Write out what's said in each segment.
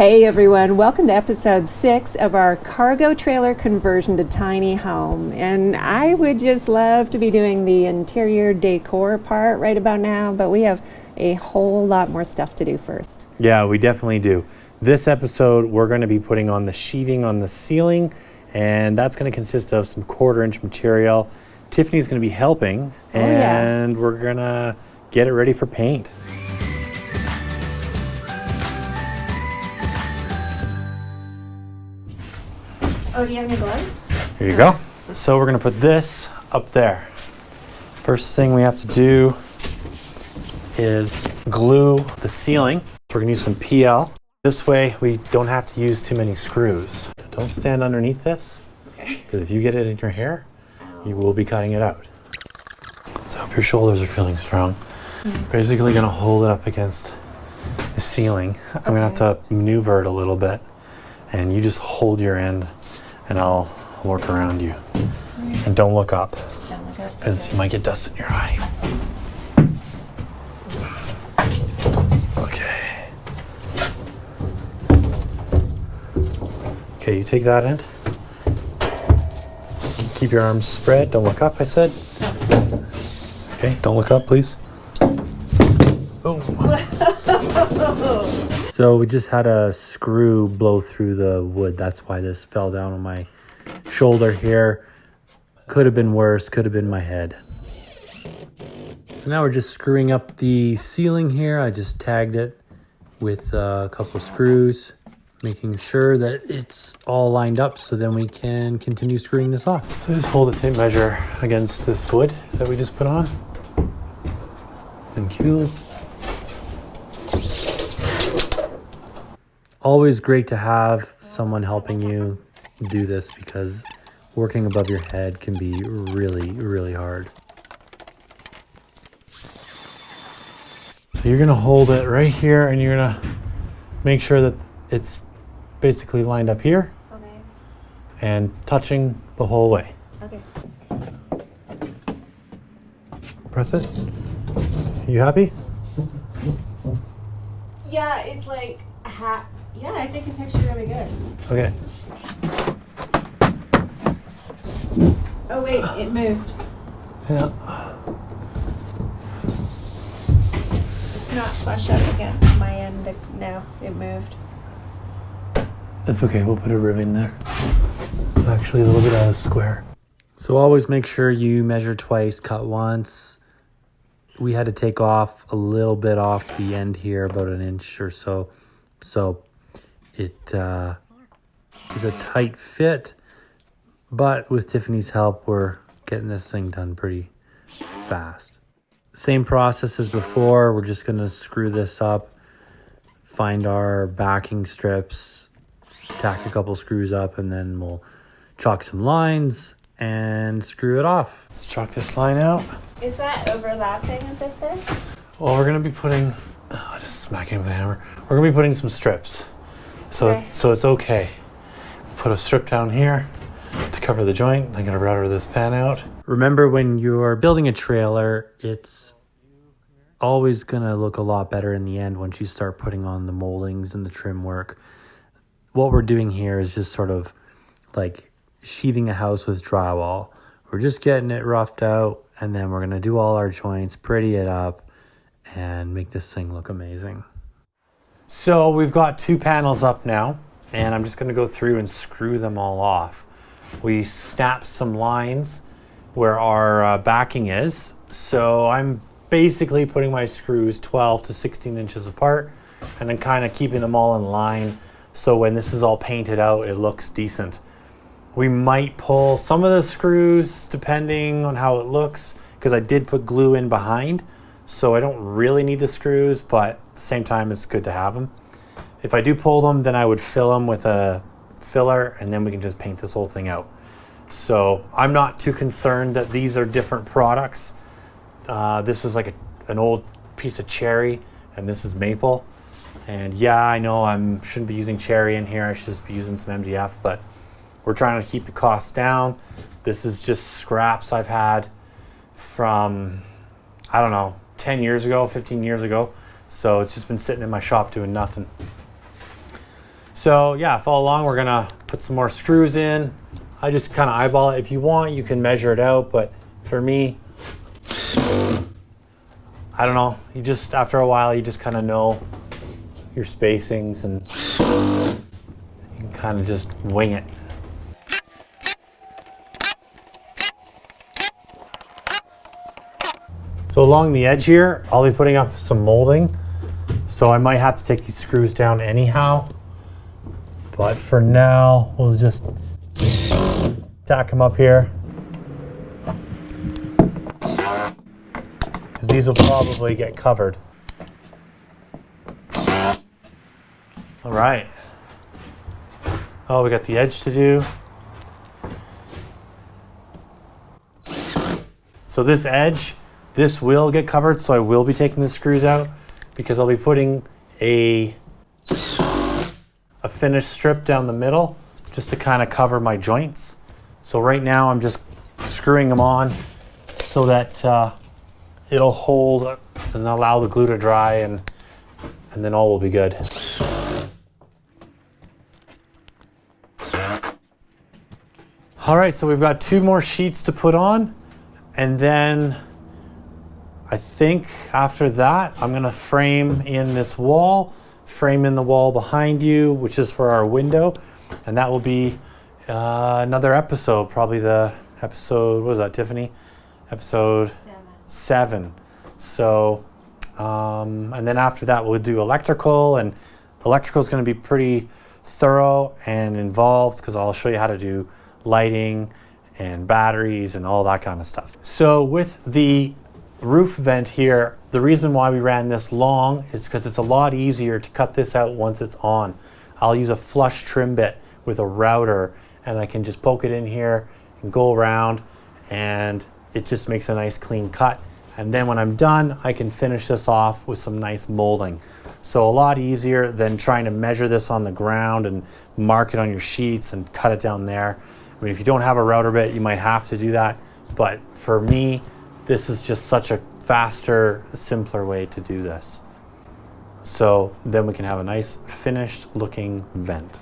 Hey everyone, welcome to episode 6 of our cargo trailer conversion to tiny home. And I would just love to be doing the interior decor part right about now, but we have a whole lot more stuff to do first. Yeah, we definitely do. This episode, we're going to be putting on the sheeting on the ceiling, and that's going to consist of some 1/4-inch material. Tiffany's going to be helping, and we're going to get it ready for paint. Oh, do you have any gloves? Here you go. So we're going to put this up there. First thing we have to do is glue the ceiling. So we're going to use some PL. This way we don't have to use too many screws. Don't stand underneath this, because if you get it in your hair, you will be cutting it out. So I hope your shoulders are feeling strong. Basically going to hold it up against the ceiling. I'm going to have to maneuver it a little bit, and you just hold your end and I'll work around you. And don't look up, because you might get dust in your eye. Okay, you take that end. Keep your arms spread. Don't look up, I said. Okay, don't look up, please. Oh. So we just had a screw blow through the wood. That's why this fell down on my shoulder here. Could have been worse. Could have been my head. So now we're just screwing up the ceiling here. I just tagged it with a couple of screws, making sure that it's all lined up so then we can continue screwing this off. So just hold the tape measure against this wood that we just put on. Thank you. Always great to have someone helping you do this, because working above your head can be really, really hard. So you're gonna hold it right here, and you're gonna make sure that it's basically lined up here. Okay. And touching the whole way. Okay. Press it. You happy? Yeah, it's like yeah, I think it's actually really good. Okay. Oh wait, it moved. Yeah. It's not flush up against my end. No, it moved. That's okay, we'll put a ribbon there. Actually a little bit out of square. So always make sure you measure twice, cut once. We had to take off a little bit off the end here, about an inch or so. So it is a tight fit, but with Tiffany's help, we're getting this thing done pretty fast. Same process as before. We're just gonna screw this up, find our backing strips, tack a couple screws up, and then we'll chalk some lines and screw it off. Let's chalk this line out. Is that overlapping a bit there? Well, we're gonna be putting, just smacking with a hammer. We're gonna be putting some strips. So it's okay. Put a strip down here to cover the joint. I'm gonna router this pan out. Remember, when you're building a trailer, it's always gonna look a lot better in the end once you start putting on the moldings and the trim work. What we're doing here is just sort of like sheathing a house with drywall. We're just getting it roughed out, and then we're going to do all our joints, pretty it up, and make this thing look amazing. So we've got 2 panels up now, and I'm just going to go through and screw them all off. We snapped some lines where our backing is, so I'm basically putting my screws 12 to 16 inches apart, and then kind of keeping them all in line. So when this is all painted out, it looks decent. We might pull some of the screws depending on how it looks, because I did put glue in behind, so I don't really need the screws, but at the same time, it's good to have them. If I do pull them, then I would fill them with a filler, and then we can just paint this whole thing out. So I'm not too concerned that these are different products. This is like an old piece of cherry, and this is maple. And yeah, I know I shouldn't be using cherry in here. I should just be using some MDF, but we're trying to keep the costs down. This is just scraps I've had from, I don't know, 10 years ago, 15 years ago. So it's just been sitting in my shop doing nothing. So yeah, follow along. We're gonna put some more screws in. I just kind of eyeball it. If you want, you can measure it out, but for me, I don't know. You just, after a while, you just kind of know your spacings and you can kind of just wing it. So along the edge here, I'll be putting up some molding. So I might have to take these screws down anyhow. But for now, we'll just tack them up here. Because these will probably get covered. All right. Oh, we got the edge to do. So this edge, this will get covered, so I will be taking the screws out because I'll be putting a finished strip down the middle just to kind of cover my joints. So right now I'm just screwing them on so that it'll hold and allow the glue to dry, and then all will be good. All right, so we've got 2 more sheets to put on, and then I think after that, I'm gonna frame in this wall, frame in the wall behind you, which is for our window, and that will be another episode, probably the episode, what was that, Tiffany? Episode 7. So, and then after that, we'll do electrical, and electrical is gonna be pretty thorough and involved because I'll show you how to do lighting and batteries and all that kind of stuff. So with the roof vent here, the reason why we ran this long is because it's a lot easier to cut this out once it's on. I'll use a flush trim bit with a router, and I can just poke it in here and go around, and it just makes a nice clean cut. And then when I'm done, I can finish this off with some nice molding. So a lot easier than trying to measure this on the ground and mark it on your sheets and cut it down there. I mean, if you don't have a router bit, you might have to do that. But for me, this is just such a faster, simpler way to do this. So then we can have a nice finished looking vent.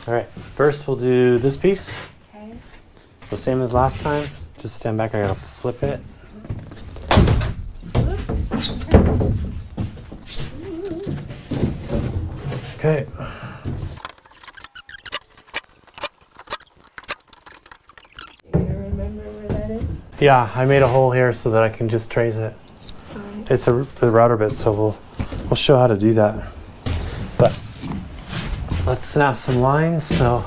All right, first we'll do this piece. Okay. So same as last time, just stand back, I gotta flip it. Okay. Yeah, I made a hole here so that I can just trace it. Right. It's the router bit, so we'll show how to do that. But let's snap some lines. So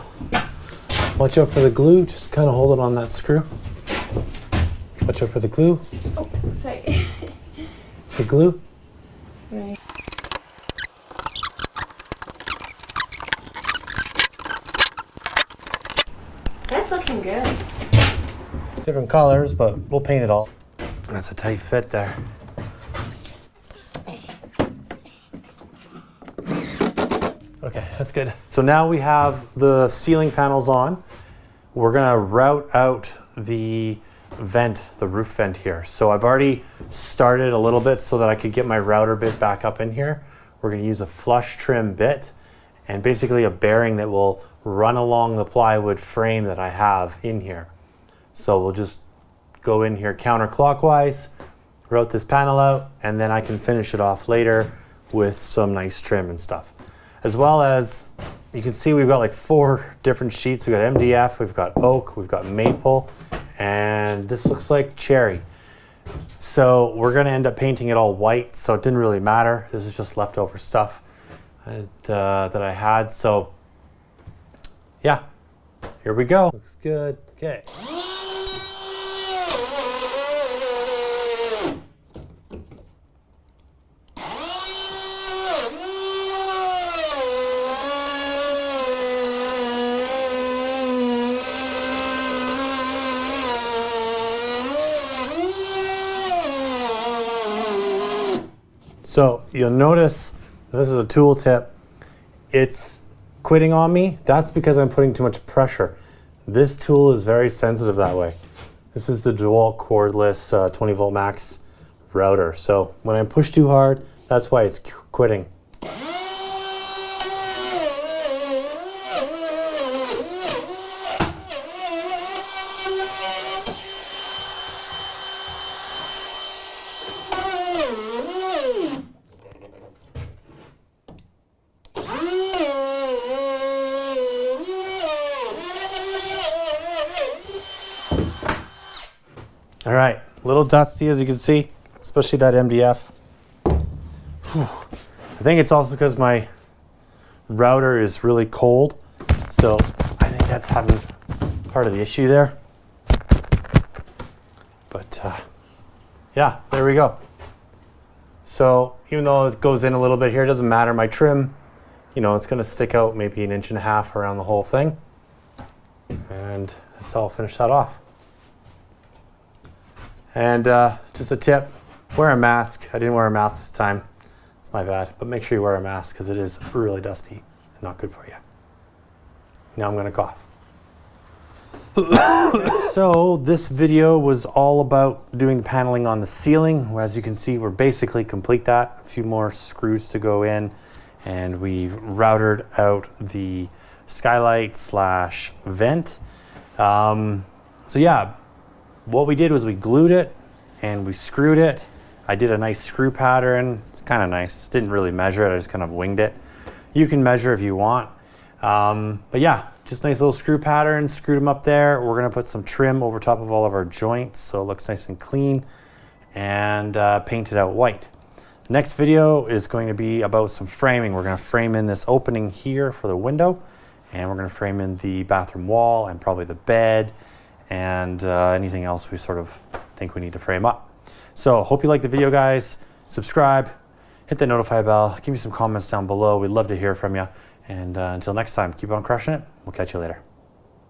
watch out for the glue. Just kind of hold it on that screw. Watch out for the glue. Oh, sorry. The glue. Right. That's looking good. Different colors, but we'll paint it all. That's a tight fit there. Okay, that's good. So now we have the ceiling panels on. We're gonna route out the vent, the roof vent here. So I've already started a little bit so that I could get my router bit back up in here. We're gonna use a flush trim bit and basically a bearing that will run along the plywood frame that I have in here. So we'll just go in here counterclockwise, route this panel out, and then I can finish it off later with some nice trim and stuff. As well as, you can see we've got like 4 different sheets. We've got MDF, we've got oak, we've got maple, and this looks like cherry. So we're gonna end up painting it all white, so it didn't really matter. This is just leftover stuff that I had. So yeah, here we go. Looks good, okay. So you'll notice, this is a tool tip, it's quitting on me. That's because I'm putting too much pressure. This tool is very sensitive that way. This is the Dewalt cordless 20 volt max router. So when I push too hard, that's why it's quitting. All right, a little dusty as you can see, especially that MDF. Whew. I think it's also because my router is really cold, so I think that's having part of the issue there. But yeah, there we go. So even though it goes in a little bit here, it doesn't matter. My trim, you know, it's going to stick out maybe 1.5 inches around the whole thing. And that's how I'll finish that off. And just a tip, wear a mask. I didn't wear a mask this time. It's my bad. But make sure you wear a mask because it is really dusty and not good for you. Now I'm going to cough. So this video was all about doing the paneling on the ceiling. As you can see, we're basically complete that. A few more screws to go in, and we've routed out the skylight slash vent. So yeah, what we did was we glued it and we screwed it. I did a nice screw pattern. It's kind of nice. Didn't really measure it. I just kind of winged it. You can measure if you want. But yeah, just nice little screw pattern, screwed them up there. We're gonna put some trim over top of all of our joints so it looks nice and clean, and paint it out white. The next video is going to be about some framing. We're gonna frame in this opening here for the window, and we're gonna frame in the bathroom wall and probably the bed and anything else we sort of think we need to frame up. So hope you like the video, guys. Subscribe, hit the notify bell, give me some comments down below. We'd love to hear from you. And until next time, keep on crushing it. We'll catch you later.